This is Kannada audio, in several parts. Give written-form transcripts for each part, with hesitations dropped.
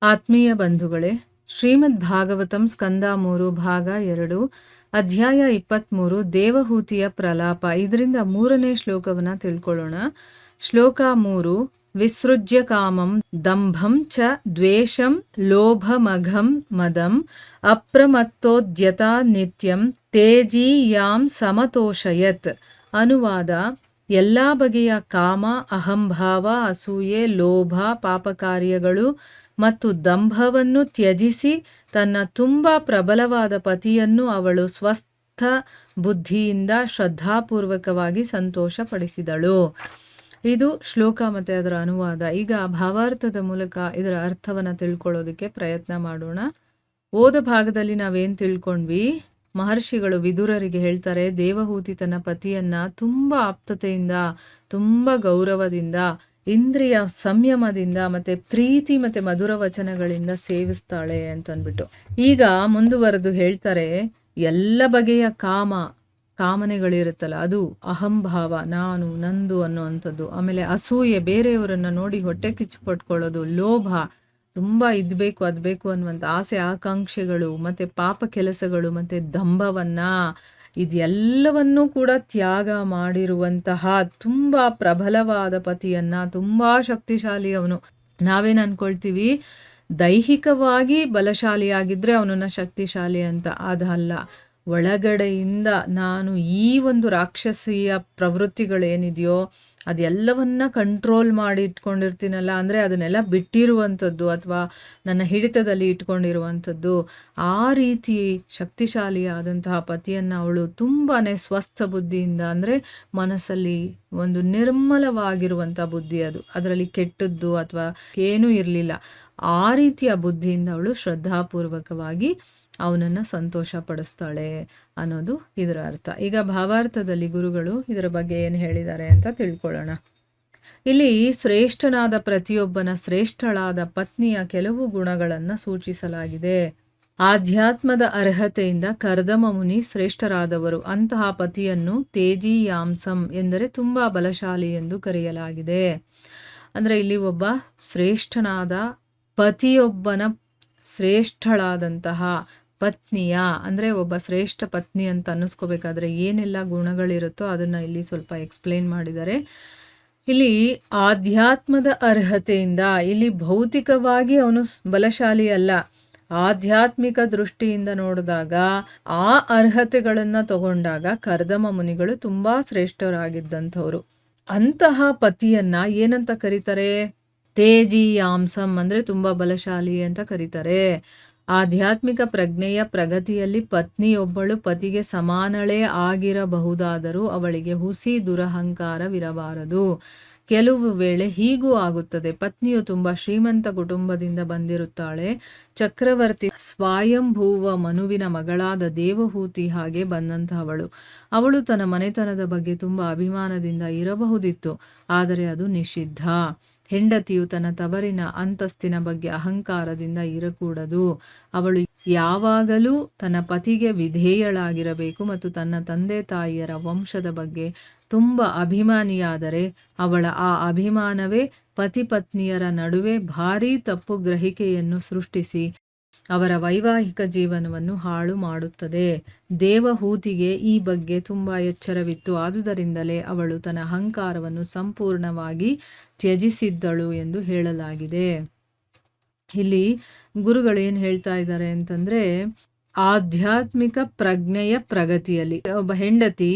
ಆತ್ಮೀಯ ಬಂಧುಗಳೇ, ಶ್ರೀಮದ್ ಭಾಗವತಂ ಸ್ಕಂದ 3 ಭಾಗ 2 ಅಧ್ಯಾಯ 23 ದೇವಹೂತಿಯ ಪ್ರಲಾಪ. ಇದರಿಂದ 3ನೇ ಶ್ಲೋಕವನ್ನು ತಿಳ್ಕೊಳ್ಳೋಣ. ಶ್ಲೋಕ 3. ವಿಸೃಜ್ಯ ಕಾಮಂ ದಂಭಂ ಚ ದ್ವೇಷಂ ಲೋಭಮಘಂ ಮದಂ ಅಪ್ರಮತ್ತೋದ್ಯತಾ ನಿತ್ಯಂ ತೇಜೀಯಾಂ ಸಮತೋಷಯತ್. ಅನುವಾದ: ಎಲ್ಲ ಬಗೆಯ ಕಾಮ, ಅಹಂಭಾವ, ಅಸೂಯೆ, ಲೋಭ, ಪಾಪಕಾರ್ಯಗಳು ಮತ್ತು ದಂಭವನ್ನು ತ್ಯಜಿಸಿ ತನ್ನ ತುಂಬ ಪ್ರಬಲವಾದ ಪತಿಯನ್ನು ಅವಳು ಸ್ವಸ್ಥ ಬುದ್ಧಿಯಿಂದ ಶ್ರದ್ಧಾಪೂರ್ವಕವಾಗಿ ಸಂತೋಷಪಡಿಸಿದಳು. ಇದು ಶ್ಲೋಕ ಮತ್ತು ಅದರ ಅನುವಾದ. ಈಗ ಭಾವಾರ್ಥದ ಮೂಲಕ ಇದರ ಅರ್ಥವನ್ನು ತಿಳ್ಕೊಳ್ಳೋದಕ್ಕೆ ಪ್ರಯತ್ನ ಮಾಡೋಣ. ಓದ ಭಾಗದಲ್ಲಿ ನಾವೇನು ತಿಳ್ಕೊಂಡ್ವಿ? ಮಹರ್ಷಿಗಳು ವಿದುರರಿಗೆ ಹೇಳ್ತಾರೆ, ದೇವಹೂತಿ ತನ್ನ ಪತಿಯನ್ನ ತುಂಬ ಆಪ್ತತೆಯಿಂದ, ತುಂಬ ಗೌರವದಿಂದ, ಇಂದ್ರಿಯ ಸಂಯಮದಿಂದ ಮತ್ತೆ ಪ್ರೀತಿ ಮತ್ತೆ ಮಧುರ ವಚನಗಳಿಂದ ಸೇವಿಸ್ತಾಳೆ ಅಂತಂದ್ಬಿಟ್ಟು. ಈಗ ಮುಂದುವರೆದು ಹೇಳ್ತಾರೆ, ಎಲ್ಲ ಬಗೆಯ ಕಾಮನೆಗಳಿರುತ್ತಲ್ಲ, ಅದು ಅಹಂಭಾವ, ನಾನು ನಂದು ಅನ್ನುವಂಥದ್ದು, ಆಮೇಲೆ ಅಸೂಯೆ, ಬೇರೆಯವರನ್ನ ನೋಡಿ ಹೊಟ್ಟೆ ಕಿಚ್ಚು ಪಟ್ಕೊಳ್ಳೋದು, ಲೋಭ, ತುಂಬ ಇದ್ಬೇಕು ಅದ್ಬೇಕು ಅನ್ನುವಂಥ ಆಸೆ ಆಕಾಂಕ್ಷೆಗಳು, ಮತ್ತೆ ಪಾಪ ಕೆಲಸಗಳು, ಮತ್ತೆ ದಂಭವನ್ನ, ಇದೆಲ್ಲವನ್ನೂ ಕೂಡ ತ್ಯಾಗ ಮಾಡಿರುವಂತಹ ತುಂಬ ಪ್ರಬಲವಾದ ಪತಿಯನ್ನ, ತುಂಬ ಶಕ್ತಿಶಾಲಿ ಅವನು. ನಾವೇನು ಅನ್ಕೊಳ್ತೀವಿ, ದೈಹಿಕವಾಗಿ ಬಲಶಾಲಿಯಾಗಿದ್ರೆ ಅವನನ್ನ ಶಕ್ತಿಶಾಲಿ ಅಂತ. ಅದಲ್ಲ, ಒಳಗಡೆಯಿಂದ ನಾನು ಈ ಒಂದು ರಾಕ್ಷಸೀಯ ಪ್ರವೃತ್ತಿಗಳೇನಿದೆಯೋ ಅದೆಲ್ಲವನ್ನ ಕಂಟ್ರೋಲ್ ಮಾಡಿ ಇಟ್ಕೊಂಡಿರ್ತೀನಲ್ಲ, ಅಂದರೆ ಅದನ್ನೆಲ್ಲ ಬಿಟ್ಟಿರುವಂಥದ್ದು ಅಥವಾ ನನ್ನ ಹಿಡಿತದಲ್ಲಿ ಇಟ್ಕೊಂಡಿರುವಂಥದ್ದು, ಆ ರೀತಿ ಶಕ್ತಿಶಾಲಿಯಾದಂತಹ ಪತಿಯನ್ನು ಅವಳು ತುಂಬಾ ಸ್ವಸ್ಥ ಬುದ್ಧಿಯಿಂದ, ಅಂದರೆ ಮನಸ್ಸಲ್ಲಿ ಒಂದು ನಿರ್ಮಲವಾಗಿರುವಂಥ ಬುದ್ಧಿ, ಅದು ಅದರಲ್ಲಿ ಕೆಟ್ಟದ್ದು ಅಥವಾ ಏನೂ ಇರಲಿಲ್ಲ, ಆ ರೀತಿಯ ಬುದ್ಧಿಯಿಂದ ಅವಳು ಶ್ರದ್ಧಾಪೂರ್ವಕವಾಗಿ ಅವನನ್ನು ಸಂತೋಷ ಪಡಿಸ್ತಾಳೆ ಅನ್ನೋದು ಇದರ ಅರ್ಥ. ಈಗ ಭಾವಾರ್ಥದಲ್ಲಿ ಗುರುಗಳು ಇದರ ಬಗ್ಗೆ ಏನು ಹೇಳಿದ್ದಾರೆ ಅಂತ ತಿಳ್ಕೊಳ್ಳೋಣ. ಇಲ್ಲಿ ಶ್ರೇಷ್ಠನಾದ ಪ್ರತಿಯೊಬ್ಬನ ಶ್ರೇಷ್ಠಳಾದ ಪತ್ನಿಯ ಕೆಲವು ಗುಣಗಳನ್ನು ಸೂಚಿಸಲಾಗಿದೆ. ಆಧ್ಯಾತ್ಮದ ಅರ್ಹತೆಯಿಂದ ಕರ್ದಮ ಮುನಿ ಶ್ರೇಷ್ಠರಾದವರು. ಅಂತಹ ಪತಿಯನ್ನು ತೇಜೀಯಾಂಸಂ ಎಂದರೆ ತುಂಬ ಬಲಶಾಲಿ ಎಂದು ಕರೆಯಲಾಗಿದೆ. ಅಂದರೆ ಇಲ್ಲಿ ಒಬ್ಬ ಶ್ರೇಷ್ಠನಾದ ಪತಿಯೊಬ್ಬನ ಶ್ರೇಷ್ಠಳಾದಂತಹ ಪತ್ನಿಯ, ಅಂದರೆ ಒಬ್ಬ ಶ್ರೇಷ್ಠ ಪತ್ನಿ ಅಂತ ಅನ್ನಿಸ್ಕೋಬೇಕಾದ್ರೆ ಏನೆಲ್ಲ ಗುಣಗಳಿರುತ್ತೋ ಅದನ್ನು ಇಲ್ಲಿ ಸ್ವಲ್ಪ ಎಕ್ಸ್ಪ್ಲೇನ್ ಮಾಡಿದ್ದಾರೆ. ಇಲ್ಲಿ ಆಧ್ಯಾತ್ಮದ ಅರ್ಹತೆಯಿಂದ, ಇಲ್ಲಿ ಭೌತಿಕವಾಗಿ ಅವನು ಬಲಶಾಲಿ ಅಲ್ಲ, ಆಧ್ಯಾತ್ಮಿಕ ದೃಷ್ಟಿಯಿಂದ ನೋಡಿದಾಗ ಆ ಅರ್ಹತೆಗಳನ್ನು ತಗೊಂಡಾಗ ಕರ್ದಮ ಮುನಿಗಳು ತುಂಬ ಶ್ರೇಷ್ಠರಾಗಿದ್ದಂಥವ್ರು. ಅಂತಹ ಪತಿಯನ್ನ ಏನಂತ ಕರೀತಾರೆ? ತೇಜೀಯಾಂಸಂ, ಅಂದರೆ ತುಂಬ ಬಲಶಾಲಿ ಅಂತ ಕರೀತಾರೆ. ಆಧ್ಯಾತ್ಮಿಕ ಪ್ರಜ್ಞೆಯ ಪ್ರಗತಿಯಲ್ಲಿ ಪತ್ನಿಯೊಬ್ಬಳು ಪತಿಗೆ ಸಮಾನಳೇ ಆಗಿರಬಹುದಾದರೂ ಅವಳಿಗೆ ಹುಸಿ ದುರಹಂಕಾರವಿರಬಾರದು. ಕೆಲವು ವೇಳೆ ಹೀಗೂ ಆಗುತ್ತದೆ. ಪತ್ನಿಯು ತುಂಬ ಶ್ರೀಮಂತ ಕುಟುಂಬದಿಂದ ಬಂದಿರುತ್ತಾಳೆ. ಚಕ್ರವರ್ತಿ ಸ್ವಯಂಭೂವ ಮನುವಿನ ಮಗಳಾದ ದೇವಹೂತಿ ಹಾಗೆ ಬಂದಂತಹವಳು. ಅವಳು ತನ್ನ ಮನೆತನದ ಬಗ್ಗೆ ತುಂಬ ಅಭಿಮಾನದಿಂದ ಇರಬಹುದಿತ್ತು, ಆದರೆ ಅದು ನಿಷಿದ್ಧ. ಹೆಂಡತಿಯು ತನ್ನ ತವರಿನ ಅಂತಸ್ತಿನ ಬಗ್ಗೆ ಅಹಂಕಾರದಿಂದ ಇರಕೂಡದು. ಅವಳು ಯಾವಾಗಲೂ ತನ್ನ ಪತಿಗೆ ವಿಧೇಯಳಾಗಿರಬೇಕು ಮತ್ತು ತನ್ನ ತಂದೆ ತಾಯಿಯರ ವಂಶದ ಬಗ್ಗೆ ತುಂಬ ಅಭಿಮಾನಿಯಾದರೆ ಅವಳ ಆ ಅಭಿಮಾನವೇ ಪತಿ ಪತ್ನಿಯರ ನಡುವೆ ಭಾರೀ ತಪ್ಪು ಗ್ರಹಿಕೆಯನ್ನು ಸೃಷ್ಟಿಸಿ ಅವರ ವೈವಾಹಿಕ ಜೀವನವನ್ನು ಹಾಳು ಮಾಡುತ್ತದೆ. ದೇವಹೂತಿಗೆ ಈ ಬಗ್ಗೆ ತುಂಬ ಎಚ್ಚರವಿತ್ತು. ಆದುದರಿಂದಲೇ ಅವಳು ತನ್ನ ಅಹಂಕಾರವನ್ನು ಸಂಪೂರ್ಣವಾಗಿ ತ್ಯಜಿಸಿದ್ದಳು ಎಂದು ಹೇಳಲಾಗಿದೆ. ಇಲ್ಲಿ ಗುರುಗಳು ಏನು ಹೇಳ್ತಾ ಇದ್ದಾರೆ ಅಂತಂದರೆ, ಆಧ್ಯಾತ್ಮಿಕ ಪ್ರಜ್ಞೆಯ ಪ್ರಗತಿಯಲ್ಲಿ ಒಬ್ಬ ಹೆಂಡತಿ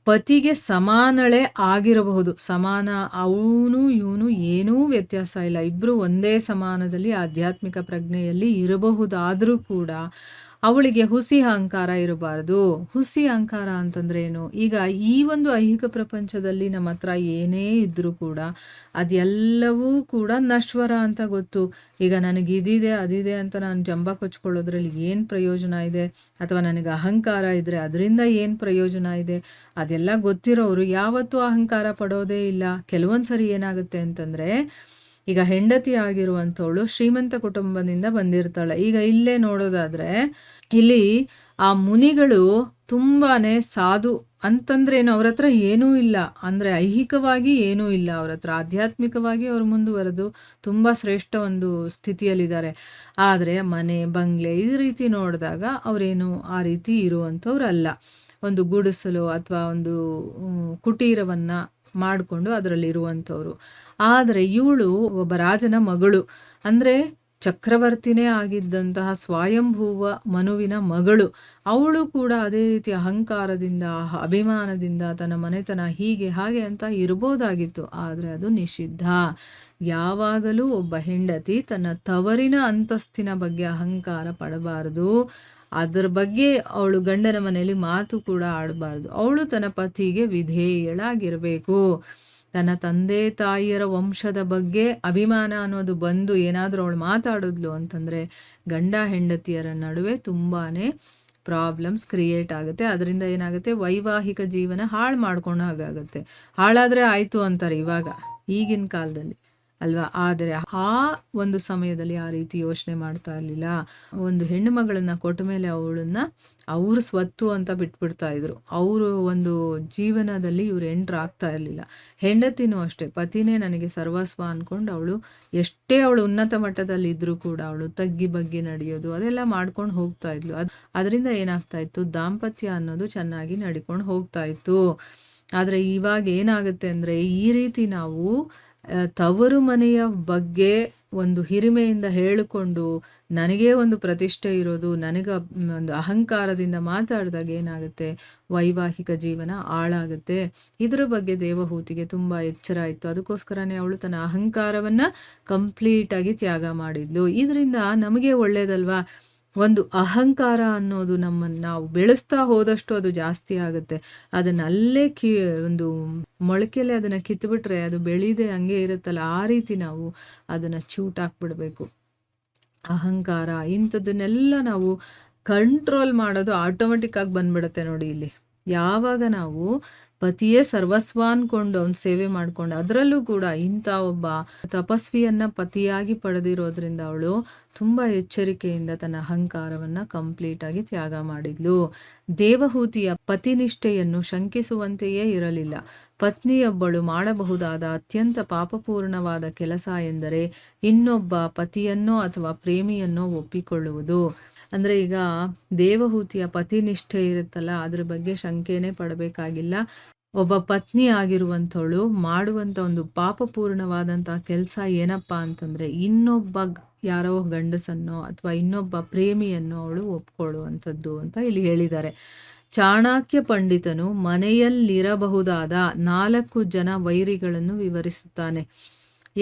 ಪತಿಗೆ ಸಮಾನಳೆ ಆಗಿರಬಹುದು. ಸಮಾನ, ಅವನು ಇವನು ಏನೂ ವ್ಯತ್ಯಾಸ ಇಲ್ಲ, ಇಬ್ಬರು ಒಂದೇ ಸಮಾನದಲ್ಲಿ ಆಧ್ಯಾತ್ಮಿಕ ಪ್ರಜ್ಞೆಯಲ್ಲಿ ಇರಬಹುದಾದರೂ ಕೂಡ ಅವಳಿಗೆ ಹುಸಿ ಅಹಂಕಾರ ಇರಬಾರ್ದು. ಹುಸಿ ಅಹಂಕಾರ ಅಂತಂದ್ರೆ ಏನು? ಈಗ ಈ ಒಂದು ಐಹಿಕ ಪ್ರಪಂಚದಲ್ಲಿ ನಮ್ಮ ಹತ್ರ ಏನೇ ಇದ್ರೂ ಕೂಡ ಅದೆಲ್ಲವೂ ಕೂಡ ನಶ್ವರ ಅಂತ ಗೊತ್ತು. ಈಗ ನನಗೆ ಇದಿದೆ ಅದಿದೆ ಅಂತ ನಾನು ಜಂಬ ಕೊಚ್ಕೊಳ್ಳೋದ್ರಲ್ಲಿ ಏನು ಪ್ರಯೋಜನ ಇದೆ? ಅಥವಾ ನನಗೆ ಅಹಂಕಾರ ಇದ್ದರೆ ಅದರಿಂದ ಏನು ಪ್ರಯೋಜನ ಇದೆ? ಅದೆಲ್ಲ ಗೊತ್ತಿರೋರು ಯಾವತ್ತೂ ಅಹಂಕಾರ ಪಡೋದೇ ಇಲ್ಲ. ಕೆಲವೊಂದು ಸರಿ ಏನಾಗುತ್ತೆ ಅಂತಂದರೆ, ಈಗ ಹೆಂಡತಿ ಆಗಿರುವಂಥವಳು ಶ್ರೀಮಂತ ಕುಟುಂಬದಿಂದ ಬಂದಿರ್ತಾಳೆ. ಈಗ ಇಲ್ಲೇ ನೋಡೋದಾದ್ರೆ ಇಲ್ಲಿ ಆ ಮುನಿಗಳು ತುಂಬಾನೇ ಸಾಧು ಅಂತಂದ್ರೇನು, ಅವ್ರ ಹತ್ರ ಏನೂ ಇಲ್ಲ. ಅಂದರೆ ಐಹಿಕವಾಗಿ ಏನೂ ಇಲ್ಲ ಅವ್ರ ಹತ್ರ. ಆಧ್ಯಾತ್ಮಿಕವಾಗಿ ಅವರು ಮುಂದುವರೆದು ತುಂಬ ಶ್ರೇಷ್ಠ ಒಂದು ಸ್ಥಿತಿಯಲ್ಲಿದ್ದಾರೆ. ಆದರೆ ಮನೆ, ಬಂಗ್ಲೆ ಈ ರೀತಿ ನೋಡಿದಾಗ ಅವರೇನು ಆ ರೀತಿ ಇರುವಂಥವ್ರಲ್ಲ. ಒಂದು ಗುಡಿಸಲು ಅಥವಾ ಒಂದು ಕುಟೀರವನ್ನು ಮಾಡಿಕೊಂಡು ಅದರಲ್ಲಿ ಇರುವಂಥವ್ರು. ಆದರೆ ಇವಳು ಒಬ್ಬ ರಾಜನ ಮಗಳು, ಅಂದರೆ ಚಕ್ರವರ್ತಿನೇ ಆಗಿದ್ದಂತಹ ಸ್ವಯಂಭೂವ ಮನುವಿನ ಮಗಳು. ಅವಳು ಕೂಡ ಅದೇ ರೀತಿ ಅಹಂಕಾರದಿಂದ, ಅಭಿಮಾನದಿಂದ ತನ್ನ ಮನೆತನ ಹೀಗೆ ಹಾಗೆ ಅಂತ ಇರ್ಬೋದಾಗಿತ್ತು. ಆದರೆ ಅದು ನಿಷಿದ್ಧ. ಯಾವಾಗಲೂ ಒಬ್ಬ ಹೆಂಡತಿ ತನ್ನ ತವರಿನ ಅಂತಸ್ತಿನ ಬಗ್ಗೆ ಅಹಂಕಾರ ಪಡಬಾರದು. ಅದರ ಬಗ್ಗೆ ಅವಳು ಗಂಡನ ಮನೆಯಲ್ಲಿ ಮಾತು ಕೂಡ ಆಡಬಾರ್ದು. ಅವಳು ತನ್ನ ಪತಿಗೆ ವಿಧೇಯಳಾಗಿರಬೇಕು. ತನ್ನ ತಂದೆ ತಾಯಿಯರ ವಂಶದ ಬಗ್ಗೆ ಅಭಿಮಾನ ಅನ್ನೋದು ಬಂದು ಏನಾದರೂ ಅವಳು ಮಾತಾಡಿದ್ಲು ಅಂತಂದರೆ ಗಂಡ ಹೆಂಡತಿಯರ ನಡುವೆ ತುಂಬಾ ಪ್ರಾಬ್ಲಮ್ಸ್ ಕ್ರಿಯೇಟ್ ಆಗುತ್ತೆ. ಅದರಿಂದ ಏನಾಗುತ್ತೆ, ವೈವಾಹಿಕ ಜೀವನ ಹಾಳು ಮಾಡ್ಕೊಂಡು ಹಾಗಾಗುತ್ತೆ. ಹಾಳಾದರೆ ಆಯಿತು ಅಂತಾರೆ ಇವಾಗ, ಈಗಿನ ಕಾಲದಲ್ಲಿ ಅಲ್ವಾ. ಆದರೆ ಆ ಒಂದು ಸಮಯದಲ್ಲಿ ಆ ರೀತಿ ಯೋಚನೆ ಮಾಡ್ತಾ ಇರಲಿಲ್ಲ. ಒಂದು ಹೆಣ್ಣು ಮಗಳನ್ನ ಕೊಟ್ಟ ಮೇಲೆ ಅವಳನ್ನು ಅವ್ರ ಸ್ವತ್ತು ಅಂತ ಬಿಟ್ಬಿಡ್ತಾ ಇದ್ರು. ಅವರು ಒಂದು ಜೀವನದಲ್ಲಿ ಇವ್ರು ಎಂಟ್ರ್ ಆಗ್ತಾ ಇರಲಿಲ್ಲ. ಹೆಂಡತಿನೂ ಅಷ್ಟೇ, ಪತಿನೇ ನನಗೆ ಸರ್ವಸ್ವ ಅಂದ್ಕೊಂಡು ಅವಳು ಎಷ್ಟೇ ಅವಳು ಉನ್ನತ ಮಟ್ಟದಲ್ಲಿ ಇದ್ರೂ ಕೂಡ ಅವಳು ತಗ್ಗಿ ಬಗ್ಗಿ ನಡೆಯೋದು ಅದೆಲ್ಲ ಮಾಡ್ಕೊಂಡು ಹೋಗ್ತಾ ಇದ್ಲು. ಅದರಿಂದ ಏನಾಗ್ತಾ ಇತ್ತು, ದಾಂಪತ್ಯ ಅನ್ನೋದು ಚೆನ್ನಾಗಿ ನಡ್ಕೊಂಡು ಹೋಗ್ತಾ ಇತ್ತು. ಆದರೆ ಇವಾಗ ಏನಾಗುತ್ತೆ ಅಂದರೆ, ಈ ರೀತಿ ನಾವು ತವರು ಮನೆಯ ಬಗ್ಗೆ ಒಂದು ಹಿರಿಮೆಯಿಂದ ಹೇಳಿಕೊಂಡು ನನಗೇ ಒಂದು ಪ್ರತಿಷ್ಠೆ ಇರೋದು, ನನಗೆ ಒಂದು ಅಹಂಕಾರದಿಂದ ಮಾತಾಡಿದಾಗ ಏನಾಗುತ್ತೆ, ವೈವಾಹಿಕ ಜೀವನ ಹಾಳಾಗುತ್ತೆ. ಇದರ ಬಗ್ಗೆ ದೇವಹೂತಿಗೆ ತುಂಬ ಎಚ್ಚರ ಇತ್ತು. ಅದಕ್ಕೋಸ್ಕರನೇ ಅವಳು ತನ್ನ ಅಹಂಕಾರವನ್ನು ಕಂಪ್ಲೀಟಾಗಿ ತ್ಯಾಗ ಮಾಡಿದ್ಲು. ಇದರಿಂದ ನಮಗೆ ಒಳ್ಳೆಯದಲ್ವಾ. ಒಂದು ಅಹಂಕಾರ ಅನ್ನೋದು ನಮ್ಮನ್ನು ನಾವು ಬೆಳೆಸ್ತಾ ಹೋದಷ್ಟು ಅದು ಜಾಸ್ತಿ ಆಗುತ್ತೆ. ಅದನ್ನು ಅಲ್ಲೇ ಒಂದು ಮೊಳಕೆಲೆ ಅದನ್ನು ಕಿತ್ತುಬಿಟ್ರೆ ಅದು ಬೆಳೀದೆ ಹಂಗೆ ಇರುತ್ತಲ್ಲ, ಆ ರೀತಿ ನಾವು ಅದನ್ನು ಚೂಟಾಕ್ಬಿಡ್ಬೇಕು. ಅಹಂಕಾರ ಇಂಥದ್ದನ್ನೆಲ್ಲ ನಾವು ಕಂಟ್ರೋಲ್ ಮಾಡೋದು ಆಟೋಮೆಟಿಕ್ ಆಗಿ ಬಂದ್ಬಿಡುತ್ತೆ ನೋಡಿ. ಇಲ್ಲಿ ಯಾವಾಗ ನಾವು ಪತಿಯೇ ಸರ್ವಸ್ವ ಅಂದ್ಕೊಂಡು ಅವ್ನ ಸೇವೆ ಮಾಡ್ಕೊಂಡು, ಅದರಲ್ಲೂ ಕೂಡ ಇಂಥ ಒಬ್ಬ ತಪಸ್ವಿಯನ್ನು ಪತಿಯಾಗಿ ಪಡೆದಿರೋದ್ರಿಂದ ಅವಳು ತುಂಬ ಎಚ್ಚರಿಕೆಯಿಂದ ತನ್ನ ಅಹಂಕಾರವನ್ನು ಕಂಪ್ಲೀಟಾಗಿ ತ್ಯಾಗ ಮಾಡಿದ್ಲು. ದೇವಹೂತಿಯ ಪತಿನಿಷ್ಠೆಯನ್ನು ಶಂಕಿಸುವಂತೆಯೇ ಇರಲಿಲ್ಲ. ಪತ್ನಿಯೊಬ್ಬಳು ಮಾಡಬಹುದಾದ ಅತ್ಯಂತ ಪಾಪಪೂರ್ಣವಾದ ಕೆಲಸ ಎಂದರೆ ಇನ್ನೊಬ್ಬ ಪತಿಯನ್ನೋ ಅಥವಾ ಪ್ರೇಮಿಯನ್ನೋ ಒಪ್ಪಿಕೊಳ್ಳುವುದು. ಅಂದರೆ ಈಗ ದೇವಹೂತಿಯ ಪತಿನಿಷ್ಠೆ ಇರುತ್ತಲ್ಲ, ಅದ್ರ ಬಗ್ಗೆ ಶಂಕೆನೇ ಪಡಬೇಕಾಗಿಲ್ಲ. ಒಬ್ಬ ಪತ್ನಿ ಆಗಿರುವಂಥವಳು ಮಾಡುವಂಥ ಒಂದು ಪಾಪಪೂರ್ಣವಾದಂಥ ಕೆಲಸ ಏನಪ್ಪ ಅಂತಂದರೆ, ಇನ್ನೊಬ್ಬ ಯಾರೋ ಗಂಡಸನ್ನೋ ಅಥವಾ ಇನ್ನೊಬ್ಬ ಪ್ರೇಮಿಯನ್ನೋ ಅವಳು ಒಪ್ಕೊಳ್ಳುವಂಥದ್ದು ಅಂತ ಇಲ್ಲಿ ಹೇಳಿದ್ದಾರೆ. ಚಾಣಕ್ಯ ಪಂಡಿತನು ಮನೆಯಲ್ಲಿರಬಹುದಾದ 4 ಜನ ವೈರಿಗಳನ್ನು ವಿವರಿಸುತ್ತಾನೆ.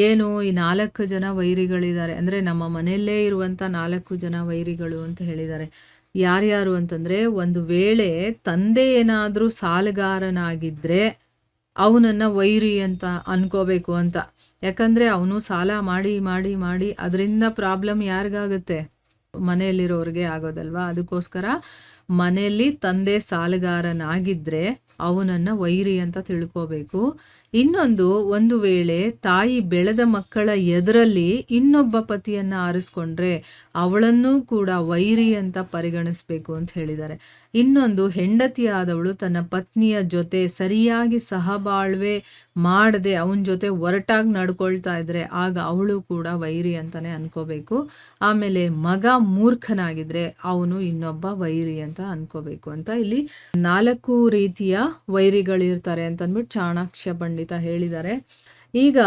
ಏನು ಈ 4 ಜನ ವೈರಿಗಳಿದ್ದಾರೆ ಅಂದರೆ, ನಮ್ಮ ಮನೆಯಲ್ಲೇ ಇರುವಂಥ 4 ಜನ ವೈರಿಗಳು ಅಂತ ಹೇಳಿದ್ದಾರೆ. ಯಾರ್ಯಾರು ಅಂತಂದರೆ, ಒಂದು ವೇಳೆ ತಂದೆ ಏನಾದರೂ ಸಾಲಗಾರನಾಗಿದ್ದರೆ ಅವನನ್ನು ವೈರಿ ಅಂತ ಅನ್ಕೋಬೇಕು ಅಂತ. ಯಾಕಂದರೆ ಅವನು ಸಾಲ ಮಾಡಿ ಮಾಡಿ ಮಾಡಿ ಅದರಿಂದ ಪ್ರಾಬ್ಲಮ್ ಯಾರಿಗಾಗುತ್ತೆ, ಮನೆಯಲ್ಲಿರೋರಿಗೆ ಆಗೋದಲ್ವಾ. ಅದಕ್ಕೋಸ್ಕರ ಮನೆಯಲ್ಲಿ ತಂದೆ ಸಾಲಗಾರನಾಗಿದ್ದರೆ ಅವನನ್ನು ವೈರಿ ಅಂತ ತಿಳ್ಕೋಬೇಕು. ಇನ್ನೊಂದು, ಒಂದು ವೇಳೆ ತಾಯಿ ಬೆಳೆದ ಮಕ್ಕಳ ಎದುರಲ್ಲಿ ಇನ್ನೊಬ್ಬ ಪತಿಯನ್ನು ಆರಿಸ್ಕೊಂಡ್ರೆ ಅವಳನ್ನೂ ಕೂಡ ವೈರಿ ಅಂತ ಪರಿಗಣಿಸ್ಬೇಕು ಅಂತ ಹೇಳಿದ್ದಾರೆ. ಇನ್ನೊಂದು, ಹೆಂಡತಿಯಾದವಳು ತನ್ನ ಪತ್ನಿಯ ಜೊತೆ ಸರಿಯಾಗಿ ಸಹಬಾಳ್ವೆ ಮಾಡದೆ ಅವನ ಜೊತೆ ಒರಟಾಗಿ ನಡ್ಕೊಳ್ತಾ ಇದ್ರೆ ಆಗ ಅವಳು ಕೂಡ ವೈರಿ ಅಂತಾನೆ ಅನ್ಕೋಬೇಕು. ಆಮೇಲೆ ಮಗ ಮೂರ್ಖನಾಗಿದ್ರೆ ಅವನು ಇನ್ನೊಬ್ಬ ವೈರಿ ಅಂತ ಅನ್ಕೋಬೇಕು ಅಂತ ಇಲ್ಲಿ 4 ರೀತಿಯ ವೈರಿಗಳಿರ್ತಾರೆ ಅಂತಂದ್ಬಿಟ್ಟು ಚಾಣಕ್ಯ ಪಂಡಿತ ಹೇಳಿದ್ದಾರೆ. ಈಗ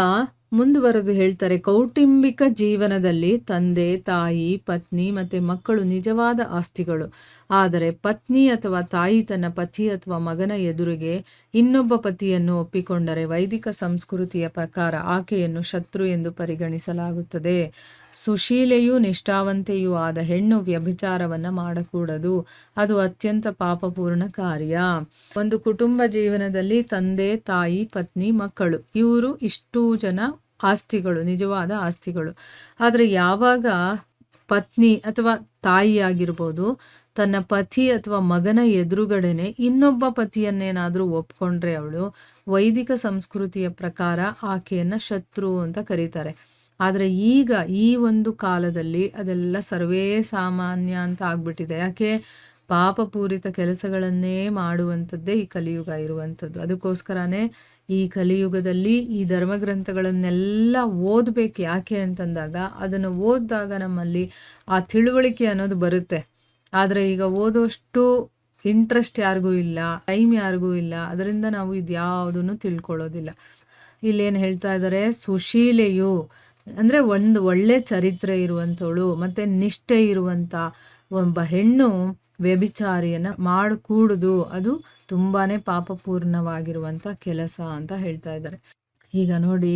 ಮುಂದುವರೆದು ಹೇಳ್ತಾರೆ, ಕೌಟುಂಬಿಕ ಜೀವನದಲ್ಲಿ ತಂದೆ, ತಾಯಿ, ಪತ್ನಿ ಮತ್ತು ಮಕ್ಕಳು ನಿಜವಾದ ಆಸ್ತಿಗಳು. ಆದರೆ ಪತ್ನಿ ಅಥವಾ ತಾಯಿ ತನ್ನ ಪತಿ ಅಥವಾ ಮಗನ ಎದುರಿಗೆ ಇನ್ನೊಬ್ಬ ಪತಿಯನ್ನು ಒಪ್ಪಿಕೊಂಡರೆ ವೈದಿಕ ಸಂಸ್ಕೃತಿಯ ಪ್ರಕಾರ ಆಕೆಯನ್ನು ಶತ್ರು ಎಂದು ಪರಿಗಣಿಸಲಾಗುತ್ತದೆ. ಸುಶೀಲೆಯೂ ನಿಷ್ಠಾವಂತೆಯೂ ಆದ ಹೆಣ್ಣು ವ್ಯಭಿಚಾರವನ್ನು ಮಾಡಕೂಡದು. ಅದು ಅತ್ಯಂತ ಪಾಪಪೂರ್ಣ ಕಾರ್ಯ. ಒಂದು ಕುಟುಂಬ ಜೀವನದಲ್ಲಿ ತಂದೆ, ತಾಯಿ, ಪತ್ನಿ, ಮಕ್ಕಳು ಇವರು ಇಷ್ಟೂ ಜನ ಆಸ್ತಿಗಳು, ನಿಜವಾದ ಆಸ್ತಿಗಳು. ಆದರೆ ಯಾವಾಗ ಪತ್ನಿ ಅಥವಾ ತಾಯಿ ಆಗಿರ್ಬೋದು ತನ್ನ ಪತಿ ಅಥವಾ ಮಗನ ಎದುರುಗಡೆನೆ ಇನ್ನೊಬ್ಬ ಪತಿಯನ್ನೇನಾದರೂ ಒಪ್ಕೊಂಡ್ರೆ ಅವಳು ವೈದಿಕ ಸಂಸ್ಕೃತಿಯ ಪ್ರಕಾರ ಆಕೆಯನ್ನು ಶತ್ರು ಅಂತ ಕರೀತಾರೆ. ಆದರೆ ಈಗ ಈ ಒಂದು ಕಾಲದಲ್ಲಿ ಅದೆಲ್ಲ ಸರ್ವೇ ಸಾಮಾನ್ಯ ಅಂತ ಆಗ್ಬಿಟ್ಟಿದೆ. ಯಾಕೆ, ಪಾಪಪೂರಿತ ಕೆಲಸಗಳನ್ನೇ ಮಾಡುವಂಥದ್ದೇ ಈ ಕಲಿಯುಗ ಇರುವಂಥದ್ದು. ಅದಕ್ಕೋಸ್ಕರನೇ ಈ ಕಲಿಯುಗದಲ್ಲಿ ಈ ಧರ್ಮಗ್ರಂಥಗಳನ್ನೆಲ್ಲ ಓದಬೇಕು. ಯಾಕೆ ಅಂತಂದಾಗ ಅದನ್ನು ಓದಿದಾಗ ನಮ್ಮಲ್ಲಿ ಆ ತಿಳುವಳಿಕೆ ಅನ್ನೋದು ಬರುತ್ತೆ. ಆದರೆ ಈಗ ಓದೋಷ್ಟು ಇಂಟ್ರೆಸ್ಟ್ ಯಾರಿಗೂ ಇಲ್ಲ, ಟೈಮ್ ಯಾರಿಗೂ ಇಲ್ಲ. ಅದರಿಂದ ನಾವು ಇದ್ಯಾವುದನ್ನು ತಿಳ್ಕೊಳ್ಳೋದಿಲ್ಲ. ಇಲ್ಲೇನು ಹೇಳ್ತಾ ಇದ್ದಾರೆ, ಸುಶೀಲೆಯು ಅಂದರೆ ಒಂದು ಒಳ್ಳೆ ಚರಿತ್ರೆ ಇರುವಂಥವಳು ಮತ್ತು ನಿಷ್ಠೆ ಇರುವಂಥ ಒಬ್ಬ ಹೆಣ್ಣು ವ್ಯಭಿಚಾರಿಯನ್ನು ಮಾಡಕೂಡುದು. ಅದು ತುಂಬಾ ಪಾಪಪೂರ್ಣವಾಗಿರುವಂಥ ಕೆಲಸ ಅಂತ ಹೇಳ್ತಾ ಇದ್ದಾರೆ. ಈಗ ನೋಡಿ,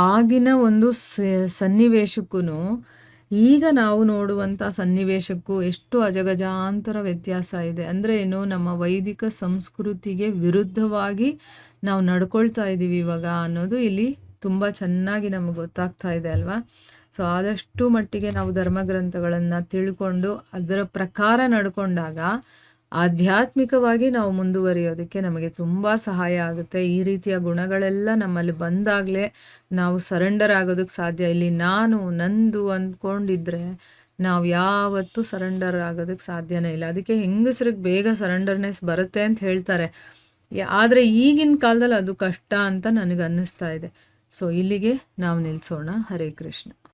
ಆಗಿನ ಒಂದು ಸನ್ನಿವೇಶಕ್ಕೂ ಈಗ ನಾವು ನೋಡುವಂಥ ಸನ್ನಿವೇಶಕ್ಕೂ ಎಷ್ಟು ಅಜಗಜಾಂತರ ವ್ಯತ್ಯಾಸ ಇದೆ. ಅಂದರೆ ಏನು, ನಮ್ಮ ವೈದಿಕ ಸಂಸ್ಕೃತಿಗೆ ವಿರುದ್ಧವಾಗಿ ನಾವು ನಡ್ಕೊಳ್ತಾ ಇದ್ದೀವಿ ಇವಾಗ ಅನ್ನೋದು ಇಲ್ಲಿ ತುಂಬ ಚೆನ್ನಾಗಿ ನಮಗೆ ಗೊತ್ತಾಗ್ತಾ ಇದೆ ಅಲ್ವಾ. ಸೊ ಆದಷ್ಟು ಮಟ್ಟಿಗೆ ನಾವು ಧರ್ಮಗ್ರಂಥಗಳನ್ನು ತಿಳ್ಕೊಂಡು ಅದರ ಪ್ರಕಾರ ನಡ್ಕೊಂಡಾಗ ಆಧ್ಯಾತ್ಮಿಕವಾಗಿ ನಾವು ಮುಂದುವರಿಯೋದಕ್ಕೆ ನಮಗೆ ತುಂಬ ಸಹಾಯ ಆಗುತ್ತೆ. ಈ ರೀತಿಯ ಗುಣಗಳೆಲ್ಲ ನಮ್ಮಲ್ಲಿ ಬಂದಾಗಲೇ ನಾವು ಸರೆಂಡರ್ ಆಗೋದಕ್ಕೆ ಸಾಧ್ಯ. ಇಲ್ಲಿ ನಾನು ನಂದು ಅಂದ್ಕೊಂಡಿದ್ರೆ ನಾವು ಯಾವತ್ತೂ ಸರೆಂಡರ್ ಆಗೋದಕ್ಕೆ ಸಾಧ್ಯನೇ ಇಲ್ಲ. ಅದಕ್ಕೆ ಹೆಂಗಸ್ರಿಗೆ ಬೇಗ ಸರೆಂಡರ್ನೆಸ್ ಬರುತ್ತೆ ಅಂತ ಹೇಳ್ತಾರೆ. ಆದರೆ ಈಗಿನ ಕಾಲದಲ್ಲಿ ಅದು ಕಷ್ಟ ಅಂತ ನನಗೆ ಅನ್ನಿಸ್ತಾ ಇದೆ. ಸೊ ಇಲ್ಲಿಗೆ ನಾವು ನಿಲ್ಲಿಸೋಣ. ಹರೇ ಕೃಷ್ಣ.